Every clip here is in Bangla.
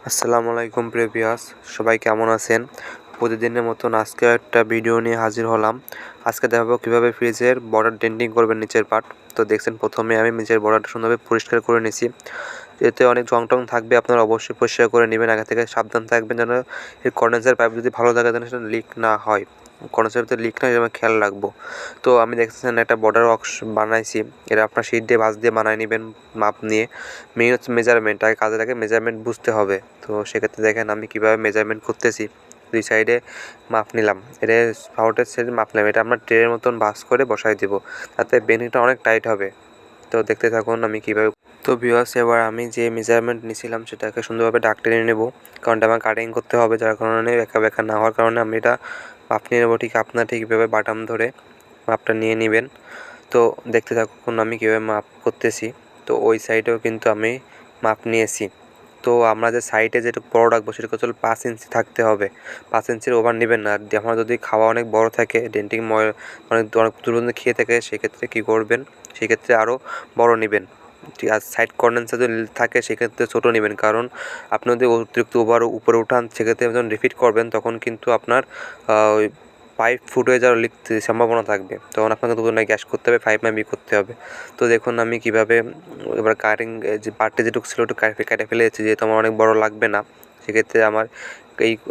আসসালামু আলাইকুম প্রিভিয়াস সবাই কেমন আছেন? প্রতিদিনের মতন আজকে একটা ভিডিও নিয়ে হাজির হলাম। আজকে দেখাবো কিভাবে ফ্রিজের বর্ডার ডেন্টিং করবেন নিচের পার্ট। তো দেখছেন প্রথমে আমি নিচের বর্ডারটা সুন্দরভাবে পরিষ্কার করে নিয়েছি। এতে অনেক জং টং থাকবে, আপনারা অবশ্যই পরিষ্কার করে নেবেন। আগে থেকে সাবধান থাকবেন যেন এই কন্ডেন্সার পাইপ যদি ভালো থাকে যেন সেটা লিক না হয়। কন্ডেন্সার ভিতরে লিক না হয় যেন খেয়াল রাখবো। তো আমি দেখতেছেন একটা বর্ডার বক্স বানাইছি। এটা আপনার শীট দিয়ে ভাঁজ দিয়ে বানিয়ে নেবেন মাপ নিয়ে। মেন হচ্ছে মেজারমেন্ট, আগে কাজের আগে মেজারমেন্ট বুঝতে হবে। তো সেক্ষেত্রে দেখেন আমি কীভাবে মেজারমেন্ট করতেছি। দুই সাইডে মাপ নিলাম, এটা স্পাউটের সাইডে মাপ নিলাম। এটা আমরা ট্রের মতন ভাঁজ করে বসাই দেবো, তাতে বেনিটা অনেক টাইট হবে। তো দেখতে থাকুন আমি কীভাবে। তো ভিউয়ার্স, এবার আমি যে মেজারমেন্ট নিয়েছিলাম সেটাকে সুন্দরভাবে দাগ টেনে নেবো, কারণ এটা আমার কাটিং করতে হবে। যার কারণে একা বেঁকা না হওয়ার কারণে আমি এটা মাপ নিয়ে নেবো। ঠিক আপনার ঠিকভাবে বাটাম ধরে মাপটা নিয়ে নেবেন। তো দেখতে থাকুন আমি কীভাবে মাপ করতেছি। তো ওই সাইডেও কিন্তু আমি মাপ নিয়েছি। তো আমরা যে সাইডে যেটুকু বড় রাখবো সেটা হচ্ছে 5 ইঞ্চি থাকতে হবে। 5 ইঞ্চির ওভার নেবেন না। আর আমার যদি খাওয়া অনেক বড় থাকে, ডেন্টিং অনেক দূর পর্যন্ত খেয়ে থাকে, সেক্ষেত্রে কী করবেন, সেক্ষেত্রে আরও বড় নেবেন। ঠিক আছে, সাইড কর্নার যদি থাকে সেক্ষেত্রে ছোটো নেবেন, কারণ আপনি যদি অতিরিক্ত ওভার উপরে উঠান সেক্ষেত্রে যখন রিপিট করবেন তখন কিন্তু আপনার ওই পাইপ ফুট হয়ে যাওয়ার লিক সম্ভাবনা থাকবে। তখন আপনাকে নতুন গ্যাস করতে হবে, পাইপ মাইপি করতে হবে। তো দেখুন আমি কীভাবে এবার কাটিং যে পার্টটা যেটুকু ছিল একটু কেটে ফেলেছি, যেহেতু আমার অনেক বড় লাগবে না। সেক্ষেত্রে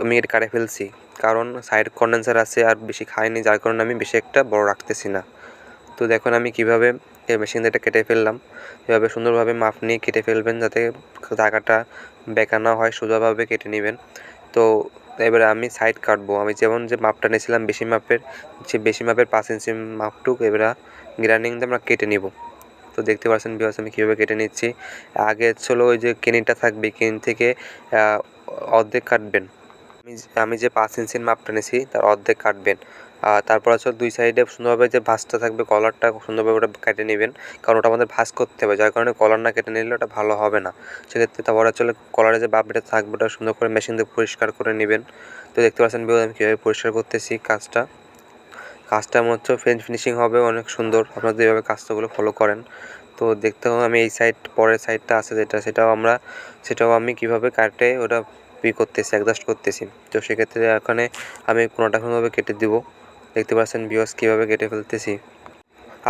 আমি এটা কেটে ফেলছি, কারণ সাইড কন্ডেন্সার আছে আর বেশি খাইনি, যার কারণে আমি বেশি একটা বড় রাখতেছি না। তো দেখুন আমি কীভাবে এই মেশিন দিয়ে এটা কেটে ফেললাম। এভাবে সুন্দরভাবে মাপ নিয়ে কেটে ফেলবেন, যাতে জায়গাটা বেঁকা না হয়, সোজাভাবে কেটে নেবেন। তো এবারে আমি সাইড কাটবো। আমি যেমন যে মাপটা নিয়েছিলাম বেশি মাপের 5 ইঞ্চি মাপটুক এবারে গ্রাইন্ডিং দিয়ে আমরা কেটে নিব। তো দেখতে পাচ্ছেন ভিউয়ার্স আমি কীভাবে কেটে নিচ্ছি। আগে ছিল ওই যে কেনিটা থাকবে, কেনি থেকে অর্ধেক কাটবেন। আমি যে 5 ইঞ্চির মাপটা নিয়েছি তার অর্ধেক কাটবেন। তারপর হচ্ছে দুই সাইডে সুন্দরভাবে যে ভাঁজটা থাকবে, কলারটা সুন্দরভাবে ওটা কেটে নেবেন, কারণ ওটা আমাদের ভাঁজ করতে হবে। যার কারণে কলার না কেটে নিলে ওটা ভালো হবে না। সেক্ষেত্রে তারপর হচ্ছে কলারে যে বাবলিটা থাকবে ওটা সুন্দর করে মেশিন দিয়ে পরিষ্কার করে নেবেন। তো দেখতে পাচ্ছেন ভিউয়ার্স আমি কীভাবে পরিষ্কার করতেছি। কাজটা মনে হচ্ছে ফিনিশিং হবে অনেক সুন্দর, আপনারা যদি এভাবে কাজগুলো ফলো করেন। তো দেখতে হবে আমি এই পরের সাইডটা আছে সেটাও আমি কীভাবে কাটে ওটা করতেছি, অ্যাডজাস্ট করতেছি। তো সেক্ষেত্রে এখানে আমি কোনোটা কোনোভাবে কেটে দিব। দেখতে পাচ্ছেন ভিউয়ার্স কীভাবে কেটে ফেলতেছি।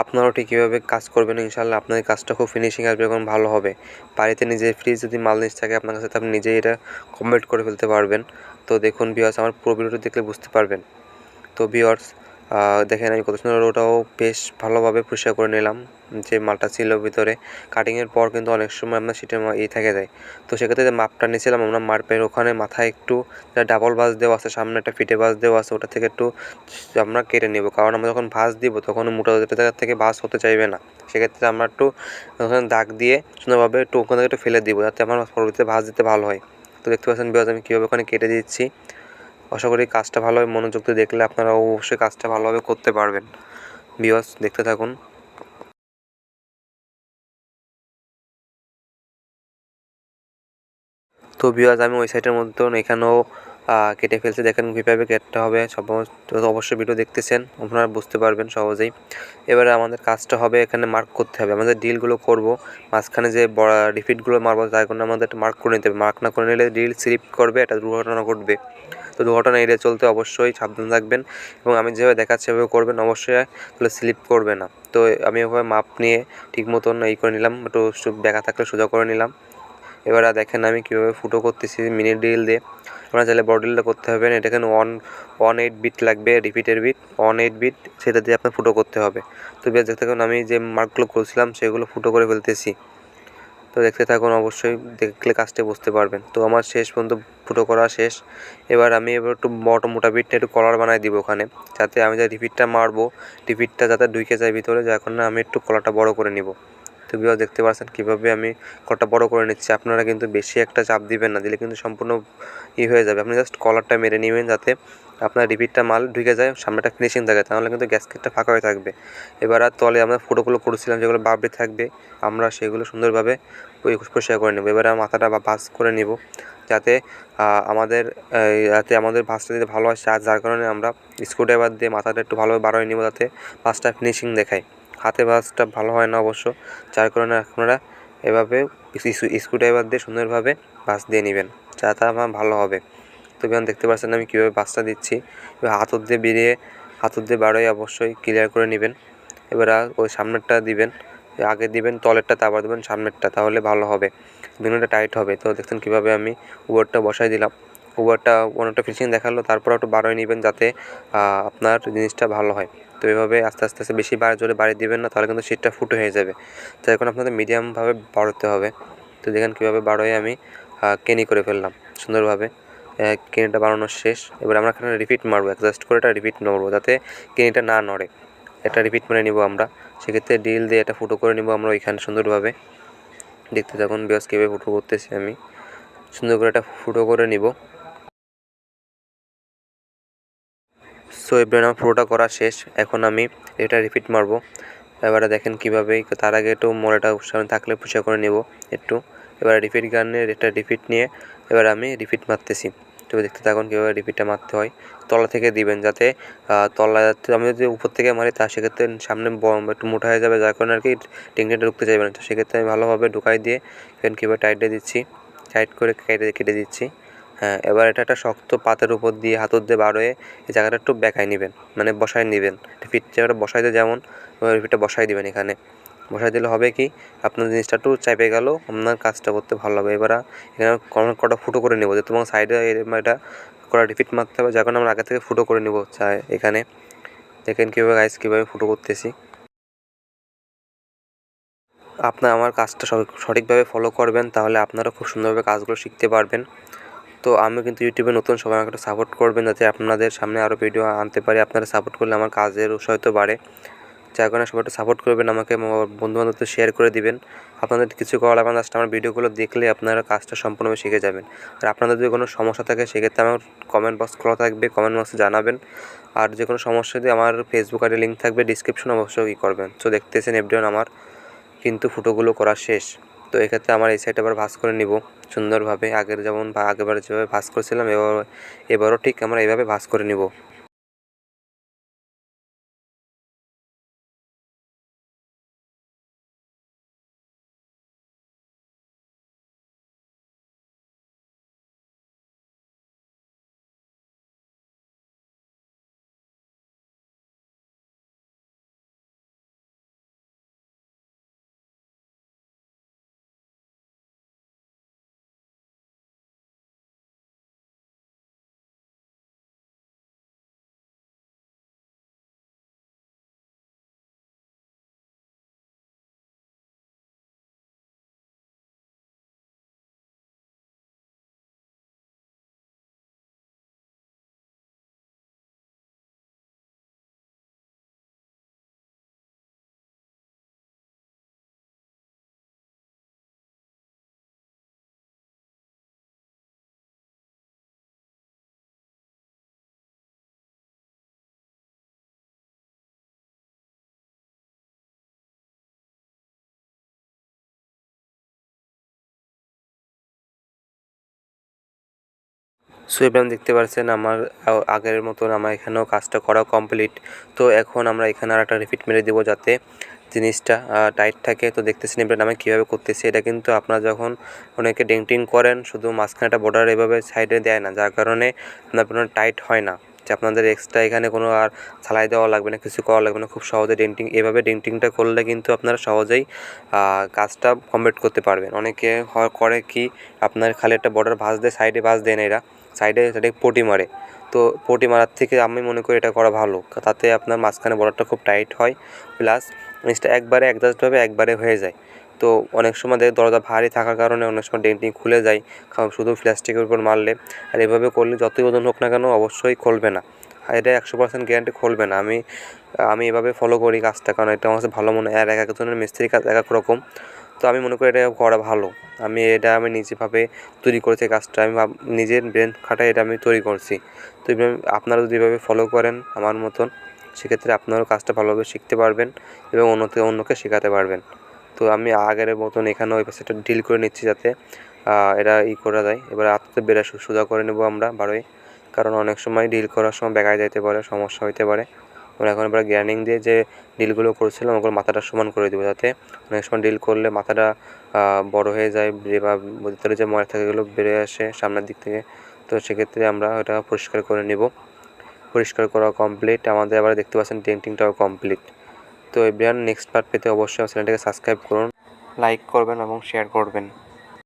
আপনারাও ঠিক কীভাবে কাজ করবেন, ইনশাআল্লাহ আপনাদের কাজটা খুব ফিনিশিং আসবে এবং ভালো হবে। বাড়িতে নিজের ফ্রিজ যদি মাল নিজ থাকে আপনার কাছে, আপনি নিজেই এটা কমপ্লিট করে ফেলতে পারবেন। তো দেখুন ভিউয়ার্স, আমার পুরো ভিডিওটা দেখলে বুঝতে পারবেন। তো ভিউয়ার্স দেখেন আমি কত সুন্দর ওটাও বেশ ভালোভাবে পরিষ্কার করে নিলাম। যে মালটা ছিল ভিতরে কাটিংয়ের পর কিন্তু অনেক সময় আপনার সিটের থেকে যায়। তো সেক্ষেত্রে যে মাপটা নিয়েছিলাম আমরা মাপের ওখানে মাথায় একটু ডাবল ভাঁজ দেওয়া আছে, সামনে একটা ফিটে ভাঁজ দেওয়া আছে, ওটা থেকে একটু আমরা কেটে নেব, কারণ আমরা যখন ভাঁজ দিব তখন মোটা জায়গা থেকে ভাঁজ হতে চাইবে না। সেক্ষেত্রে আমরা একটু ওখানে দাগ দিয়ে সুন্দরভাবে একটু ওখান থেকে একটু ফেলে দিব, যাতে আমার পরবর্তীতে ভাঁজ দিতে ভালো হয়। তো দেখতে পাচ্ছেন বিকজ আমি কীভাবে ওখানে কেটে দিচ্ছি। আশা করি কাজটা ভালোভাবে মনোযোগ দিয়ে দেখলে আপনারা অবশ্যই কাজটা ভালোভাবে করতে পারবেন। ভিউয়ার্স দেখতে থাকুন। তো ভিউয়ার্স আমি ওই সাইডের মতন এখানেও কেটে ফেলছি। দেখেন কীভাবে কেটে হবে, অবশ্যই ভিডিও দেখতেছেন, আপনারা বুঝতে পারবেন সহজেই। এবারে আমাদের কাজটা হবে এখানে মার্ক করতে হবে। আমাদের ড্রিলগুলো করব, মাঝখানে যে বড় রিপিটগুলো মারবো, তার জন্য আমাদের একটা মার্ক করে নিতে হবে। মার্ক না করে নিলে ড্রিল স্লিপ করবে, একটা দুর্ঘটনা ঘটবে। তো দুর্ঘটনা এড়িয়ে চলতে অবশ্যই সাবধান থাকবেন, এবং আমি যেভাবে দেখাচ্ছি সেভাবে করবেন অবশ্যই, তাহলে স্লিপ করবে না। তো আমি এভাবে মাপ নিয়ে ঠিক মতন করে নিলাম, একটু বেঁকা থাকলে সোজা করে নিলাম। এবারে দেখেন আমি কীভাবে ফুটো করতেছি মিনি ড্রিল দিয়ে। আপনারা চাইলে বড় ড্রিলটা করতে হবেন। এটা এখানে 1.8 বিট লাগবে, রিপিটের বিট 1.8 বিট, সেটা দিয়ে আপনার ফুটো করতে হবে। তো দেখতে থাকুন আমি যে মার্কগুলো করছিলাম সেগুলো ফুটো করে ফেলতেছি। তো দেখতে থাকুন, অবশ্যই দেখলে কাজটা বুঝতে পারবেন। তো আমার শেষ পর্যন্ত ফুটো করা শেষ। এবার একটু মোটা বিট নিয়ে একটু কলার বানাই দিব ওখানে, যাতে আমি যে রিপিটটা মারবো রিপিটটা যাতে ঢুকে যায় ভিতরে, যার কারণে আমি একটু কলারটা বড় করে নিব। তো ভিউয়ার্স দেখতে পাচ্ছেন কীভাবে আমি কলারটা বড় করে নিচ্ছি। আপনারা কিন্তু বেশি একটা চাপ দিবেন না, দিলে কিন্তু সম্পূর্ণ হয়ে যাবে। আপনি জাস্ট কলারটা মেরে নেবেন, যাতে আপনার রিপিটটা মাল ঢুকে যায়, সামনেটা ফিনিশিং থাকে, তাহলে কিন্তু গ্যাসকেটটা ফাঁকা হয়ে থাকবে। এবার আর তলে আমরা ফুটোগুলো করেছিলাম যেগুলো বাবরি থাকবে, আমরা সেগুলো সুন্দরভাবে পরিষ্কার করে নেব। এবারে মাথাটা ভাঁজ করে নেব, যাতে আমাদের ভাঁজটা দিতে ভালো আসে। আর যার কারণে আমরা স্ক্রুড্রাইভার দিয়ে মাথাটা একটু ভালোভাবে বাড়িয়ে নেব, যাতে ভাঁজটা ফিনিশিং দেখায়। হাতে ভাঁজটা ভালো হয় না অবশ্য, যার কারণে আপনারা এভাবে স্ক্রুড্রাইভার দিয়ে সুন্দরভাবে ভাঁজ দিয়ে নেবেন। যাতে আমার ভালো হবে। তো এখন দেখতে পাচ্ছেন আমি কীভাবে বাসটা দিচ্ছি। এবার হাতর দিয়ে বাড়িয়ে অবশ্যই ক্লিয়ার করে নেবেন। এবার ওই সামনেরটা দিবেন, আগে দিবেন তলেরটা, তারপর দেবেন সামনেরটা, তাহলে ভালো হবে, বিনুটা টাইট হবে। তো দেখছেন কীভাবে আমি উপরটা বসাই দিলাম। উপরটা অনেকটা ফিনিশিং দেখালো, তারপর একটু বাড়িয়ে নেবেন যাতে আপনার জিনিসটা ভালো হয়। তো এভাবে আস্তে আস্তে আস্তে বেশি জোরে বাড়িয়ে দিবেন না, তাহলে কিন্তু শীটটা ফুটো হয়ে যাবে। তো এখন আপনাদের মিডিয়ামভাবে বাড়াতে হবে। তো দেখেন কীভাবে বাড়িয়ে আমি কেনি করে ফেললাম সুন্দরভাবে। কেনিটা বানানো শেষ। এবার আমরা এখানে রিপিট মারবো, অ্যাডজাস্ট করে এটা রিপিট মারবো যাতে কেনিটা না নড়ে। এটা রিপিট মেরে নিব আমরা। সেক্ষেত্রে ড্রিল দিয়ে এটা ফুটো করে নিব আমরা ওইখানে সুন্দরভাবে। দেখতে থাকুন বিকজ কীভাবে ফুটো করতেছি আমি, সুন্দর করে এটা ফুটো করে নিব। সো এবার আমার পুরোটা করা শেষ। এখন আমি এটা রিপিট মারবো। এবারে দেখেন কীভাবে, তার আগে একটু মলেটা সামনে থাকলে পুষা করে নেব একটু। এবার রিপিট গানের এটা রিপিট নিয়ে এবার আমি রিপিট মারতেছি। তো দেখতে থাকুন কীভাবে রিপিটটা মারতে হয়। তলা থেকে দিবেন যাতে তলা, আমি যদি উপর থেকে মারি তা সেক্ষেত্রে সামনে একটু মোটা হয়ে যাবে, যার কারণে আর কি টেকনিকটা ঢুকতে চাইবে না। তো সেক্ষেত্রে আমি ভালোভাবে ঢুকাই দিয়ে এখন কীভাবে টাইট দিয়ে দিচ্ছি, টাইট করে কেটে দিচ্ছি। হ্যাঁ, এবার এটা একটা শক্ত পাতের উপর দিয়ে হাতর দিয়ে বার হয়ে এই জায়গাটা একটু বেঁকায় নেবেন, মানে বসায় নেবেন। রিপিট জায়গাটা বসাই দিয়ে যেমন রিপিটটা বসাই দেবেন এখানে। বসাই দিলে হবে কি, আপনার জিনিসটা একটু চাপে গেলেও আপনার কাজটা করতে ভালো হবে। এবার এখানে কটা ফুটো করে নেবো, যে তোমার সাইডে এটা কটা রিপিট মারতে হবে, যার কারণে আমরা আগে থেকে ফুটো করে নেবো এখানে। দেখেন কীভাবে গাইস কীভাবে ফুটো করতেছি। আপনার আমার কাজটা সঠিকভাবে ফলো করবেন, তাহলে আপনারা খুব সুন্দরভাবে কাজগুলো শিখতে পারবেন। তো আমি কিন্তু ইউটিউবে নতুন, সবাই আমাকে একটু সাপোর্ট করবেন যাতে আপনাদের সামনে আরও ভিডিও আনতে পারি। আপনারা সাপোর্ট করলে আমার কাজের উৎসাহিত বাড়ে, যার কারণে সবাই একটু সাপোর্ট করবেন আমাকে, বন্ধুবান্ধবদের শেয়ার করে দিবেন। আপনাদের কিছু করা লাগবে না, জাস্ট আমার ভিডিওগুলো দেখলে আপনারা কাজটা সম্পূর্ণভাবে শিখে যাবেন। আর আপনাদের যদি কোনো সমস্যা থাকে সেক্ষেত্রে আমার কমেন্ট বক্স খোলা থাকবে, কমেন্ট বক্সে জানাবেন। আর যে কোনো সমস্যা দিয়ে আমার ফেসবুক আইডি লিঙ্ক থাকবে ডিসক্রিপশনে, অবশ্যই করবেন। তো দেখতেছেন এভরিওয়ান আমার কিন্তু ফুটোগুলো করা শেষ। তো এক্ষেত্রে আমার এই সাইড আবার ভাঁজ করে নিব সুন্দরভাবে, আগের যেমন আগেবার যেভাবে ভাঁজ করেছিলাম এবারও ঠিক আমরা এইভাবে ভাঁজ করে নিব। সো এবার দেখতে পাচ্ছেন আমার আগের মতন আমার এখানেও কাজটা করা কমপ্লিট। তো এখন আমরা এখানে আর একটা রিপিট মেরে দেবো যাতে জিনিসটা টাইট থাকে। তো দেখতেছেন এবার আমি কীভাবে করতেছি। এটা কিন্তু আপনারা যখন অনেকে ডেন্টিং করেন শুধু মাঝখানে একটা বর্ডার এভাবে সাইডে দেয় না, যার কারণে আপনার টাইট হয় না। যে আপনাদের এক্সট্রা এখানে কোনো আর ছালাই দেওয়া লাগবে না, কিছু করা লাগবে না, খুব সহজে এভাবে ডেন্টিংটা করলে কিন্তু আপনারা সহজেই কাজটা কমপ্লিট করতে পারবেন। অনেকে করে কি, আপনার খালি একটা বর্ডার ভাঁজ দেয়, সাইডে ভাঁজ দেয় না, এরা সাইডে পটি মারে। তো পটি মারার থেকে আমি মনে করি এটা করা ভালো, তাতে আপনার মাঝখানে বর্ডারটা খুব টাইট হয়, প্লাস জিনিসটা একবারে অ্যাডজাস্টভাবে একবারে হয়ে যায়। তো অনেক সময় দরজা ভারী থাকার কারণে অনেক সময় ডেন্টিং খুলে যায় শুধু প্লাস্টিকের উপর মারলে। আর এভাবে করলে যতই ওজন হোক না কেন অবশ্যই খুলবে না, আর এটা 100% গ্যারান্টি খুলবে না। আমি এভাবে ফলো করি কাজটা, কারণ এটা আমার কাছে ভালো মনে হয়। আর এক একজনের মিস্ত্রির কাজ এক এক রকম, তো আমি মনে করি এটা করা ভালো। আমি নিজেভাবে তৈরি করেছি কাজটা, আমি নিজের ব্রেন খাটাই এটা আমি তৈরি করছি। তো আপনারা যদি এভাবে ফলো করেন আমার মতন, সেক্ষেত্রে আপনারাও কাজটা ভালোভাবে শিখতে পারবেন এবং অন্যকে শেখাতে পারবেন। তো আমি আগের মতন এখানে ওই পাশে একটা ডিল করে নিচ্ছি যাতে এটা করা যায়। এবার হাতে বেড়া সোজা করে নেব আমরা বারোই, কারণ অনেক সময় ডিল করার সময় বেঁকায় যেতে পারে, সমস্যা হতে পারে। আমরা এখন আমরা গ্রাইন্ডিং দিয়ে যে ড্রিলগুলো করেছিলাম ওগুলো মাথাটা সমান করে দেবো, যাতে অনেক সময় ড্রিল করলে মাথাটা বড় হয়ে যায় বা ভিতরে যে ময়লা থাকে এগুলো বেরিয়ে আসে সামনের দিক থেকে। তো সেক্ষেত্রে আমরা ওটা পরিষ্কার করে নেব। পরিষ্কার করা কমপ্লিট, আমাদের আবার দেখতে পাচ্ছেন ডেন্টিংটাও কমপ্লিট। তো এভরিওয়ান, নেক্সট পার্ট পেতে অবশ্যই চ্যানেলটাকে সাবস্ক্রাইব করুন, লাইক করবেন এবং শেয়ার করবেন।